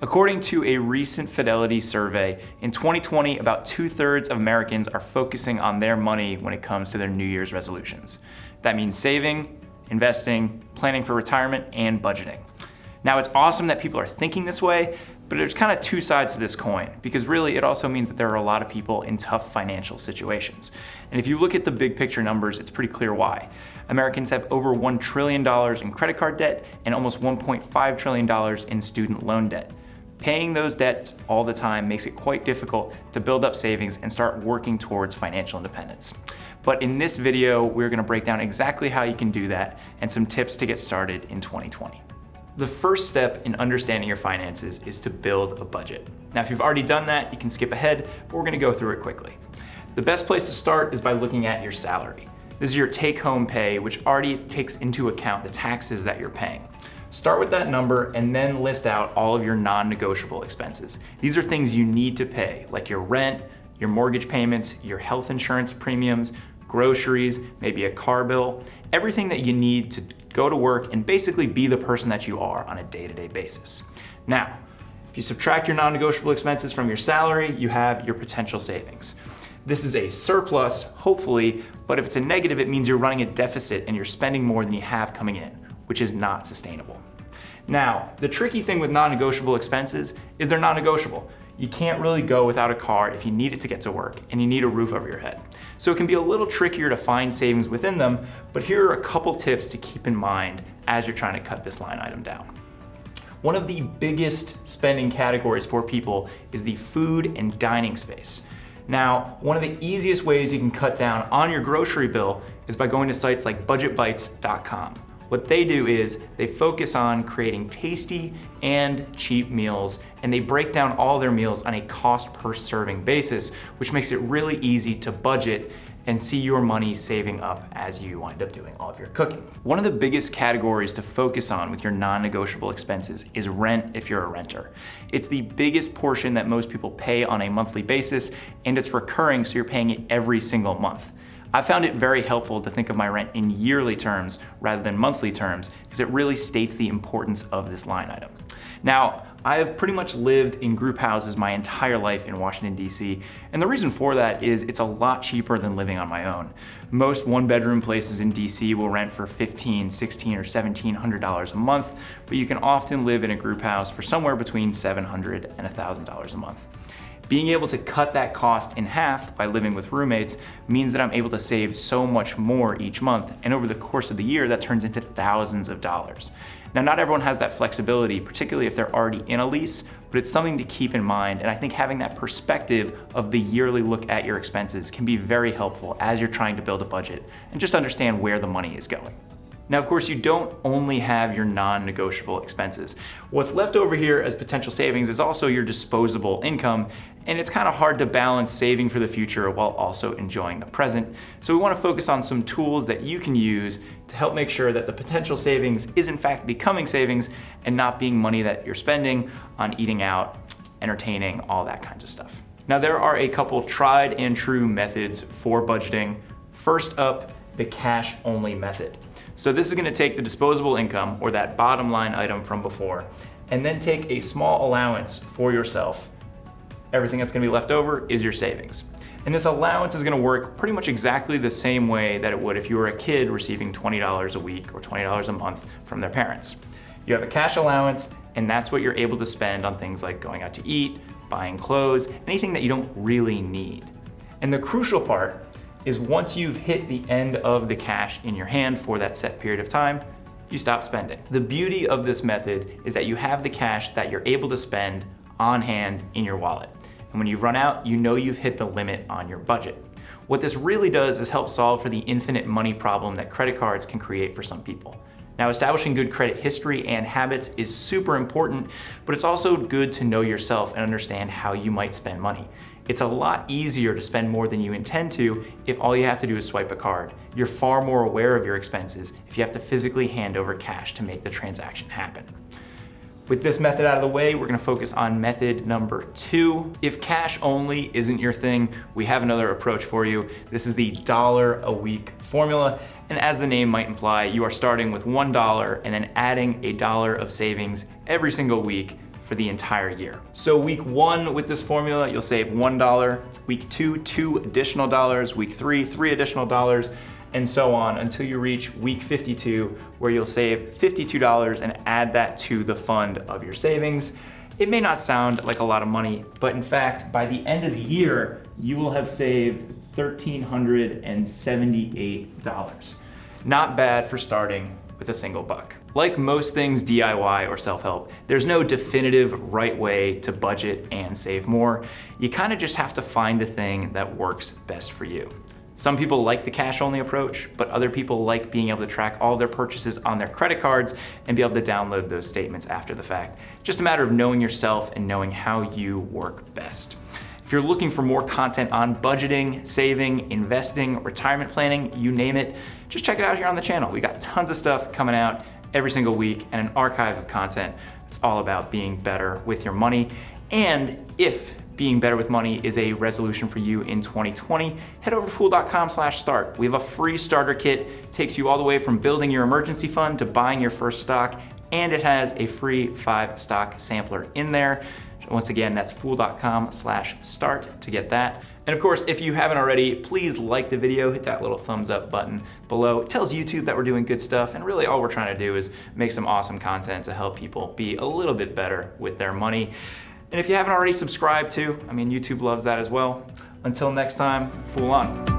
According to a recent Fidelity survey, in 2020, about 2/3 of Americans are focusing on their money when it comes to their New Year's resolutions. That means saving, investing, planning for retirement, and budgeting. Now, it's awesome that people are thinking this way, but there's kind of two sides to this coin, because really it also means that there are a lot of people in tough financial situations. And if you look at the big picture numbers, it's pretty clear why. Americans have over $1 trillion in credit card debt and almost $1.5 trillion in student loan debt. Paying those debts all the time makes it quite difficult to build up savings and start working towards financial independence. But in this video, we're gonna break down exactly how you can do that and some tips to get started in 2020. The first step in understanding your finances is to build a budget. Now, if you've already done that, you can skip ahead, but we're gonna go through it quickly. The best place to start is by looking at your salary. This is your take-home pay, which already takes into account the taxes that you're paying. Start with that number and then list out all of your non-negotiable expenses. These are things you need to pay, like your rent, your mortgage payments, your health insurance premiums, groceries, maybe a car bill, everything that you need to go to work and basically be the person that you are on a day-to-day basis. Now, if you subtract your non-negotiable expenses from your salary, you have your potential savings. This is a surplus, hopefully, but if it's a negative, it means you're running a deficit and you're spending more than you have coming in, which is not sustainable. Now, the tricky thing with non-negotiable expenses is they're non-negotiable. You can't really go without a car if you need it to get to work and you need a roof over your head. So it can be a little trickier to find savings within them, but here are a couple tips to keep in mind as you're trying to cut this line item down. One of the biggest spending categories for people is the food and dining space. Now, one of the easiest ways you can cut down on your grocery bill is by going to sites like budgetbites.com. What they do is they focus on creating tasty and cheap meals, and they break down all their meals on a cost per serving basis, which makes it really easy to budget and see your money saving up as you wind up doing all of your cooking. One of the biggest categories to focus on with your non-negotiable expenses is rent if you're a renter. It's the biggest portion that most people pay on a monthly basis, and it's recurring, so you're paying it every single month. I found it very helpful to think of my rent in yearly terms rather than monthly terms, because it really states the importance of this line item. Now, I have pretty much lived in group houses my entire life in Washington, D.C., and the reason for that is it's a lot cheaper than living on my own. Most one-bedroom places in D.C. will rent for $1,500, $1,600, or $1,700 a month, but you can often live in a group house for somewhere between $700 and $1,000 a month. Being able to cut that cost in half by living with roommates means that I'm able to save so much more each month, and over the course of the year, that turns into thousands of dollars. Now, not everyone has that flexibility, particularly if they're already in a lease, but it's something to keep in mind, and I think having that perspective of the yearly look at your expenses can be very helpful as you're trying to build a budget and just understand where the money is going. Now, of course, you don't only have your non-negotiable expenses. What's left over here as potential savings is also your disposable income, and it's kind of hard to balance saving for the future while also enjoying the present. So we want to focus on some tools that you can use to help make sure that the potential savings is in fact becoming savings and not being money that you're spending on eating out, entertaining, all that kinds of stuff. Now, there are a couple tried and true methods for budgeting. First up, the cash-only method. So this is gonna take the disposable income, or that bottom line item from before, and then take a small allowance for yourself. Everything that's gonna be left over is your savings. And this allowance is gonna work pretty much exactly the same way that it would if you were a kid receiving $20 a week or $20 a month from their parents. You have a cash allowance, and that's what you're able to spend on things like going out to eat, buying clothes, anything that you don't really need. And the crucial part is once you've hit the end of the cash in your hand for that set period of time, you stop spending. The beauty of this method is that you have the cash that you're able to spend on hand in your wallet. And when you've run out, you know you've hit the limit on your budget. What this really does is help solve for the infinite money problem that credit cards can create for some people. Now, establishing good credit history and habits is super important, but it's also good to know yourself and understand how you might spend money. It's a lot easier to spend more than you intend to if all you have to do is swipe a card. You're far more aware of your expenses if you have to physically hand over cash to make the transaction happen. With this method out of the way, we're gonna focus on method number 2. If cash only isn't your thing, we have another approach for you. This is the dollar a week formula. And as the name might imply, you are starting with $1 and then adding $1 of savings every single week for the entire year. So week 1 with this formula, you'll save $1. Week 2, $2 additional dollars. Week 3, $3 additional dollars, and so on until you reach week 52, where you'll save $52 and add that to the fund of your savings. It may not sound like a lot of money, but in fact, by the end of the year, you will have saved $1,378. Not bad for starting with a single buck. Like most things DIY or self-help, there's no definitive right way to budget and save more. You kind of just have to find the thing that works best for you. Some people like the cash-only approach, but other people like being able to track all their purchases on their credit cards and be able to download those statements after the fact. Just a matter of knowing yourself and knowing how you work best. If you're looking for more content on budgeting, saving, investing, retirement planning, you name it, just check it out here on the channel. We got tons of stuff coming out every single week and an archive of content that's all about being better with your money. And if being better with money is a resolution for you in 2020, head over to fool.com/start. We have a free starter kit. It takes you all the way from building your emergency fund to buying your first stock, and it has a free 5-stock sampler in there. Once again, that's fool.com/start to get that. And of course, if you haven't already, please like the video, hit that little thumbs up button below. It tells YouTube that we're doing good stuff, and really all we're trying to do is make some awesome content to help people be a little bit better with their money. And if you haven't already subscribed too, I mean, YouTube loves that as well. Until next time, Fool on.